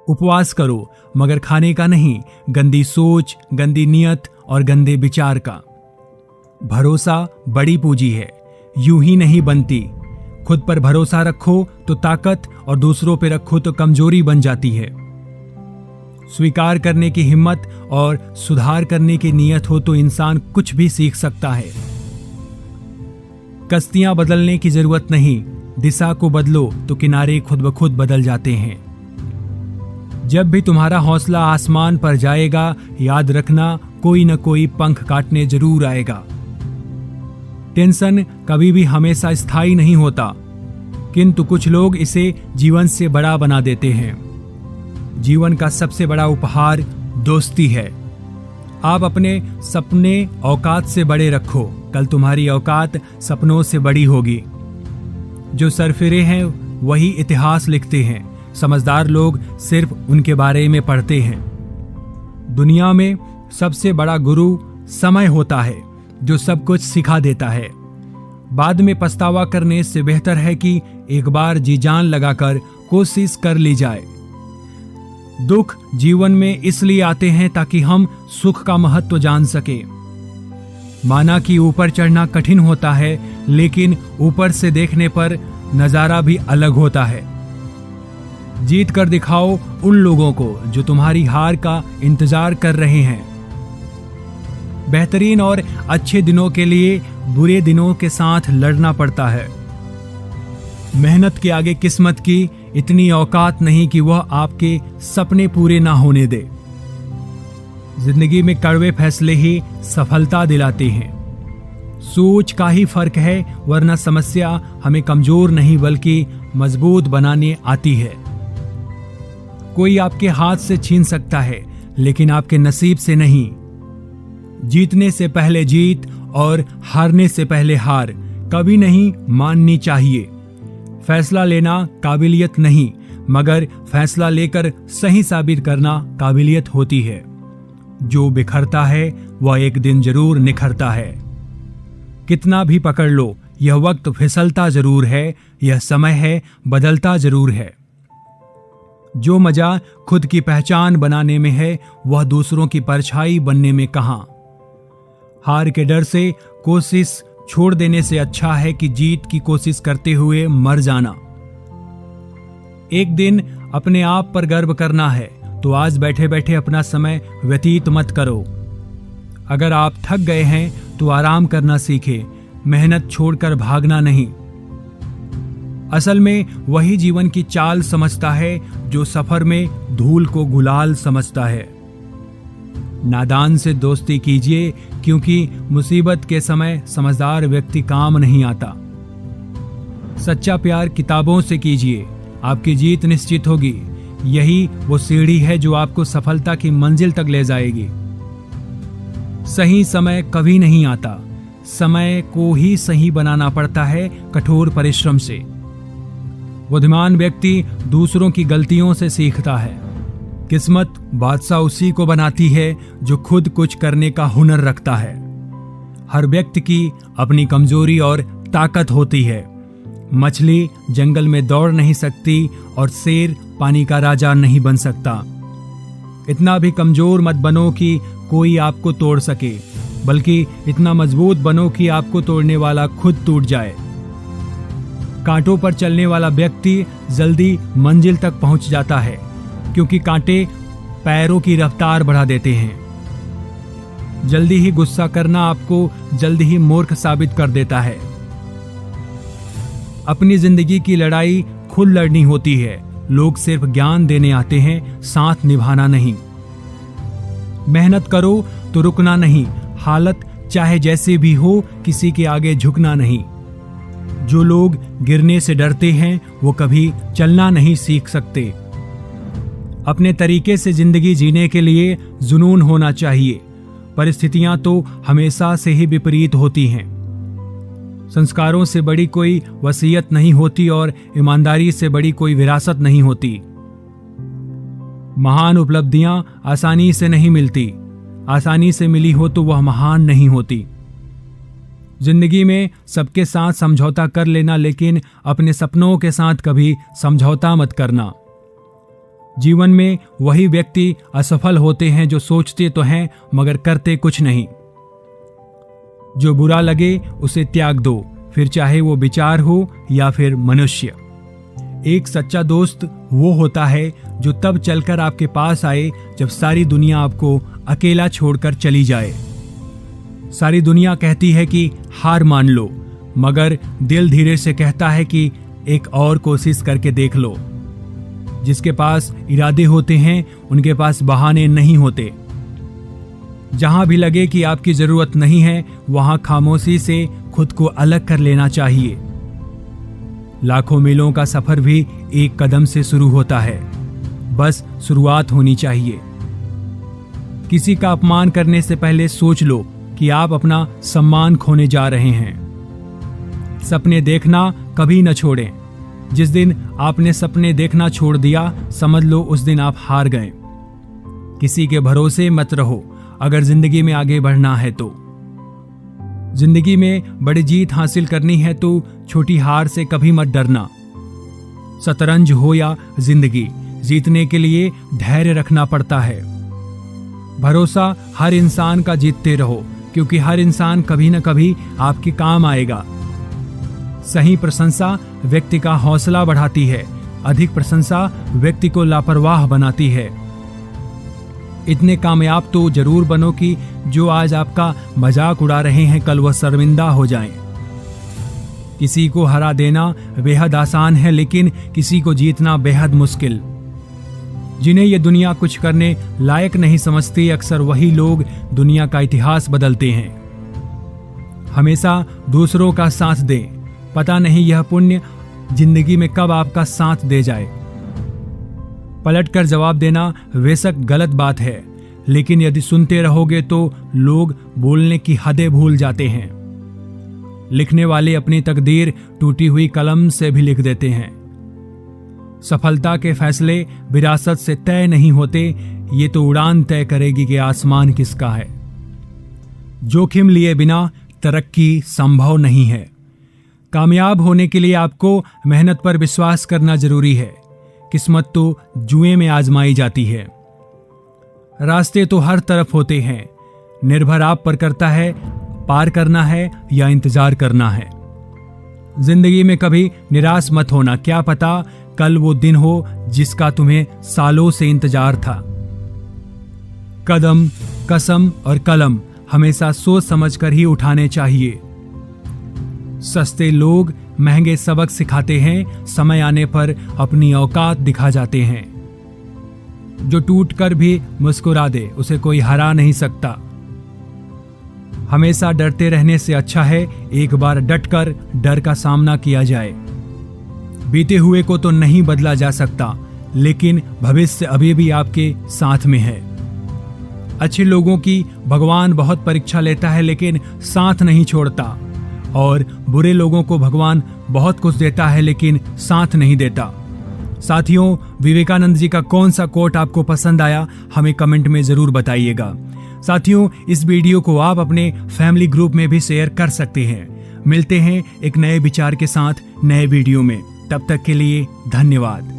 उपवास करो, मगर खाने का नहीं, गंदी सोच, गंदी नियत और गंदे विचार का। भरोसा बड़ी पूंजी है, यूं ही नहीं बनती। खुद पर भरोसा रखो तो ताकत और दूसरों पर रखो तो कमजोरी बन जाती है। स्वीकार करने की हिम्मत और सुधार करने की नीयत हो तो इंसान कुछ भी सीख सकता है। कश्तियां बदलने की जरूरत नहीं, दिशा को बदलो तो किनारे खुद ब खुद बदल जाते हैं। जब भी तुम्हारा हौसला आसमान पर जाएगा, याद रखना कोई न कोई पंख काटने जरूर आएगा। टेंशन कभी भी हमेशा स्थायी नहीं होता, किंतु कुछ लोग इसे जीवन से बड़ा बना देते हैं। जीवन का सबसे बड़ा उपहार दोस्ती है। आप अपने सपने औकात से बड़े रखो, कल तुम्हारी औकात सपनों से बड़ी होगी। जो सरफिरे हैं वही इतिहास लिखते हैं, समझदार लोग सिर्फ उनके बारे में पढ़ते हैं। दुनिया में सबसे बड़ा गुरु समय होता है, जो सब कुछ सिखा देता है। बाद में पछतावा करने से बेहतर है कि एक बार जी जान लगाकर कोशिश कर ली जाए। दुख जीवन में इसलिए आते हैं ताकि हम सुख का महत्व जान सके। माना कि ऊपर चढ़ना कठिन होता है, लेकिन ऊपर से देखने पर नजारा भी अलग होता है। जीत कर दिखाओ उन लोगों को जो तुम्हारी हार का इंतजार कर रहे हैं। बेहतरीन और अच्छे दिनों के लिए बुरे दिनों के साथ लड़ना पड़ता है। मेहनत के आगे किस्मत की इतनी औकात नहीं कि वह आपके सपने पूरे ना होने दे। जिंदगी में कड़वे फैसले ही सफलता दिलाते हैं। सोच का ही फर्क है, वरना समस्या हमें कमजोर नहीं बल्कि मजबूत बनाने आती है। कोई आपके हाथ से छीन सकता है, लेकिन आपके नसीब से नहीं। जीतने से पहले जीत और हारने से पहले हार कभी नहीं माननी चाहिए। फैसला लेना काबिलियत नहीं, मगर फैसला लेकर सही साबित करना काबिलियत होती है। जो बिखरता है वह एक दिन जरूर निखरता है। कितना भी पकड़ लो, यह वक्त फिसलता जरूर है, यह समय है बदलता जरूर है। जो मजा खुद की पहचान बनाने में है, वह दूसरों की परछाई बनने में कहां। हार के डर से कोशिश छोड़ देने से अच्छा है कि जीत की कोशिश करते हुए मर जाना। एक दिन अपने आप पर गर्व करना है तो आज बैठे बैठे अपना समय व्यतीत मत करो। अगर आप थक गए हैं तो आराम करना सीखें, मेहनत छोड़कर भागना नहीं। असल में वही जीवन की चाल समझता है जो सफर में धूल को गुलाल समझता है। नादान से दोस्ती कीजिए, क्योंकि मुसीबत के समय समझदार व्यक्ति काम नहीं आता। सच्चा प्यार किताबों से कीजिए, आपकी जीत निश्चित होगी। यही वो सीढ़ी है जो आपको सफलता की मंजिल तक ले जाएगी। सही समय कभी नहीं आता, समय को ही सही बनाना पड़ता है कठोर परिश्रम से। बुद्धिमान व्यक्ति दूसरों की गलतियों से सीखता है। किस्मत बादशाह उसी को बनाती है जो खुद कुछ करने का हुनर रखता है। हर व्यक्ति की अपनी कमजोरी और ताकत होती है। मछली जंगल में दौड़ नहीं सकती और शेर पानी का राजा नहीं बन सकता। इतना भी कमजोर मत बनो कि कोई आपको तोड़ सके, बल्कि इतना मजबूत बनो कि आपको तोड़ने वाला खुद टूट जाए। कांटों पर चलने वाला व्यक्ति जल्दी मंजिल तक पहुंच जाता है, क्योंकि कांटे पैरों की रफ्तार बढ़ा देते हैं। जल्दी ही गुस्सा करना आपको जल्दी ही मूर्ख साबित कर देता है। अपनी जिंदगी की लड़ाई खुद लड़नी होती है। लोग सिर्फ ज्ञान देने आते हैं, साथ निभाना नहीं। मेहनत करो तो रुकना नहीं, हालत चाहे जैसे भी हो किसी के आगे झुकना नहीं। जो लोग गिरने से डरते हैं वो कभी चलना नहीं सीख सकते। अपने तरीके से जिंदगी जीने के लिए जुनून होना चाहिए। परिस्थितियां तो हमेशा से ही विपरीत होती हैं। संस्कारों से बड़ी कोई वसीयत नहीं होती और ईमानदारी से बड़ी कोई विरासत नहीं होती। महान उपलब्धियां आसानी से नहीं मिलती। आसानी से मिली हो तो वह महान नहीं होती। जिंदगी में सबके साथ समझौता कर लेना, लेकिन अपने सपनों के साथ कभी समझौता मत करना। जीवन में वही व्यक्ति असफल होते हैं जो सोचते तो हैं मगर करते कुछ नहीं। जो बुरा लगे उसे त्याग दो, फिर चाहे वो विचार हो या फिर मनुष्य। एक सच्चा दोस्त वो होता है जो तब चलकर आपके पास आए जब सारी दुनिया आपको अकेला छोड़कर चली जाए। सारी दुनिया कहती है कि हार मान लो, मगर दिल धीरे से कहता है कि एक और कोशिश करके देख लो। जिसके पास इरादे होते हैं उनके पास बहाने नहीं होते। जहां भी लगे कि आपकी जरूरत नहीं है वहां खामोशी से खुद को अलग कर लेना चाहिए। लाखों मीलों का सफर भी एक कदम से शुरू होता है, बस शुरुआत होनी चाहिए। किसी का अपमान करने से पहले सोच लो कि आप अपना सम्मान खोने जा रहे हैं। सपने देखना कभी न छोड़ें। जिस दिन आपने सपने देखना छोड़ दिया समझ लो उस दिन आप हार गए। किसी के भरोसे मत रहो अगर जिंदगी में आगे बढ़ना है तो। जिंदगी में बड़ी जीत हासिल करनी है तो छोटी हार से कभी मत डरना। शतरंज हो या जिंदगी, जीतने के लिए धैर्य रखना पड़ता है। भरोसा हर इंसान का जीतते रहो, क्योंकि हर इंसान कभी न कभी आपके काम आएगा। सही प्रशंसा व्यक्ति का हौसला बढ़ाती है, अधिक प्रशंसा व्यक्ति को लापरवाह बनाती है। इतने कामयाब तो जरूर बनो कि जो आज आपका मजाक उड़ा रहे हैं कल वह शर्मिंदा हो जाएं। किसी को हरा देना बेहद आसान है, लेकिन किसी को जीतना बेहद मुश्किल। जिन्हें ये दुनिया कुछ करने लायक नहीं समझती, अक्सर वही लोग दुनिया का इतिहास बदलते हैं। हमेशा दूसरों का साथ दें, पता नहीं यह पुण्य जिंदगी में कब आपका साथ दे जाए। पलटकर जवाब देना बेशक गलत बात है, लेकिन यदि सुनते रहोगे तो लोग बोलने की हदें भूल जाते हैं। लिखने वाले अपनी तकदीर टूटी हुई कलम से भी लिख देते हैं। सफलता के फैसले विरासत से तय नहीं होते, ये तो उड़ान तय करेगी कि आसमान किसका है। जोखिम लिए बिना तरक्की संभव नहीं है। कामयाब होने के लिए आपको मेहनत पर विश्वास करना जरूरी है। किस्मत तो जुए में आजमाई जाती है। रास्ते तो हर तरफ होते हैं, निर्भर आप पर करता है पार करना है या इंतजार करना है। जिंदगी में कभी निराश मत होना, क्या पता कल वो दिन हो जिसका तुम्हें सालों से इंतजार था। कदम, कसम और कलम हमेशा सोच समझकर ही उठाने चाहिए। सस्ते लोग महंगे सबक सिखाते हैं, समय आने पर अपनी औकात दिखा जाते हैं। जो टूट कर भी मुस्कुरा दे उसे कोई हरा नहीं सकता। हमेशा डरते रहने से अच्छा है एक बार डटकर डर का सामना किया जाए। बीते हुए को तो नहीं बदला जा सकता, लेकिन भविष्य अभी भी आपके साथ में है। अच्छे लोगों की भगवान बहुत परीक्षा लेता है लेकिन साथ नहीं छोड़ता, और बुरे लोगों को भगवान बहुत कुछ देता है लेकिन साथ नहीं देता। साथियों, विवेकानंद जी का कौन सा कोट आपको पसंद आया हमें कमेंट में जरूर बताइएगा। साथियों, इस वीडियो को आप अपने फैमिली ग्रुप में भी शेयर कर सकते हैं। मिलते हैं एक नए विचार के साथ नए वीडियो में, तब तक के लिए धन्यवाद।